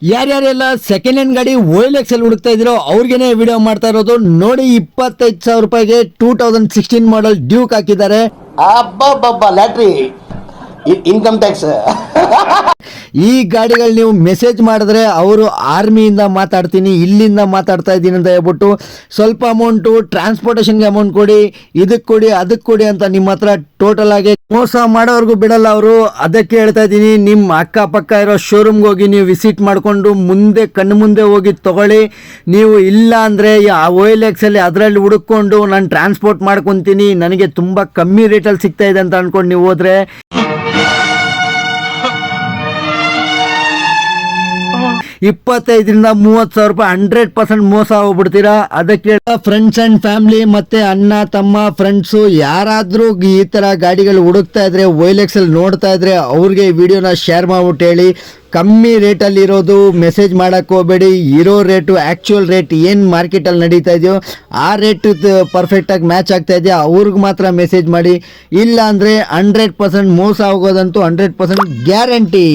ಯಾರ್ಯಾರೆಲ್ಲ second hand ಗಾಡಿ OLX ಅಲ್ಲಿ ಹುಡುಕ್ತಾ ಇದ್ದೀರೋ ಅವ್ರಿಗೇನೆ ವಿಡಿಯೋ ಮಾಡ್ತಾ ಇರೋದು. ನೋಡಿ 25,000 ರೂಪಾಯಿಗೆ 2016 ಮಾಡೆಲ್ ಡ್ಯೂಕ್ ಹಾಕಿದ್ದಾರೆ. ಅಬ್ಬಬ್ಬಬ್ಬ ಲ್ಯಾಟ್ರಿ ಇನ್ಕಮ್ ಟ್ಯಾಕ್ಸ್. ಈ ಗಾಡಿಗಳು ನೀವು ಮೆಸೇಜ್ ಮಾಡಿದ್ರೆ ಅವರು ಆರ್ಮಿಯಿಂದ ಮಾತಾಡ್ತೀನಿ, ಇಲ್ಲಿಂದ ಮಾತಾಡ್ತಾ ಇದ್ದೀನಿ ಅಂತ ಹೇಳ್ಬಿಟ್ಟು ಸ್ವಲ್ಪ ಅಮೌಂಟು ಟ್ರಾನ್ಸ್ಪೋರ್ಟೇಷನ್ಗೆ ಅಮೌಂಟ್ ಕೊಡಿ, ಇದಕ್ಕೆ ಕೊಡಿ, ಅದಕ್ಕೆ ಕೊಡಿ ಅಂತ ನಿಮ್ಮ ಹತ್ರ ಟೋಟಲ್ ಆಗಿ ಮೋಸ ಮಾಡೋರ್ಗು ಬಿಡಲ್ಲ ಅವರು. ಅದಕ್ಕೆ ಹೇಳ್ತಾ ಇದ್ದೀನಿ, ನಿಮ್ಮ ಅಕ್ಕಪಕ್ಕ ಇರೋ ಶೋರೂಮ್ಗೆ ಹೋಗಿ ನೀವು ವಿಸಿಟ್ ಮಾಡಿಕೊಂಡು ಮುಂದೆ ಕಣ್ಣು ಮುಂದೆ ಹೋಗಿ ತಗೊಳ್ಳಿ. ನೀವು ಇಲ್ಲ ಅಂದರೆ OLX ಅಲ್ಲಿ ಅದರಲ್ಲಿ ಹುಡುಕೊಂಡು ನಾನು ಟ್ರಾನ್ಸ್ಪೋರ್ಟ್ ಮಾಡ್ಕೊತೀನಿ, ನನಗೆ ತುಂಬ ಕಮ್ಮಿ ರೇಟಲ್ಲಿ ಸಿಗ್ತಾ ಇದೆ ಅಂತ ಅಂದ್ಕೊಂಡು ನೀವು ಹೋದರೆ 25,000 - 30,000 ರೂಪಾಯಿ 100% ಮೋಸ ಹೋಗ್ಬಿಡ್ತೀರಾ. ಅದಕ್ಕೆ ಫ್ರೆಂಡ್ಸ್ ಅಂಡ್ ಫ್ಯಾಮಿಲಿ ಮತ್ತೆ ಅಣ್ಣ ತಮ್ಮ ಫ್ರೆಂಡ್ಸು ಯಾರಾದರೂ ಈ ಥರ ಗಾಡಿಗಳು ಹುಡುಕ್ತಾ ಇದ್ರೆ OLX ಅಲ್ಲಿ ನೋಡ್ತಾ ಇದ್ರೆ ಅವ್ರಿಗೆ ಈ ವಿಡಿಯೋನ ಶೇರ್ ಮಾಡ್ಬಿಟ್ಟು ಹೇಳಿ. ಕಮ್ಮಿ ರೇಟಲ್ಲಿ ಇರೋದು ಮೆಸೇಜ್ ಮಾಡೋಕ್ಕೆ ಹೋಗಬೇಡಿ. ಇರೋ ರೇಟು ಆ್ಯಕ್ಚುಯಲ್ ರೇಟ್ ಏನು ಮಾರ್ಕೆಟಲ್ಲಿ ನಡೀತಾ ಇದೆಯೋ ಆ ರೇಟ್ ಪರ್ಫೆಕ್ಟಾಗಿ ಮ್ಯಾಚ್ ಆಗ್ತಾ ಇದೆಯಾ ಅವ್ರಿಗೆ ಮಾತ್ರ ಮೆಸೇಜ್ ಮಾಡಿ. ಇಲ್ಲ ಅಂದರೆ 100% ಮೋಸ ಆಗೋದಂತೂ 100% ಗ್ಯಾರಂಟಿ.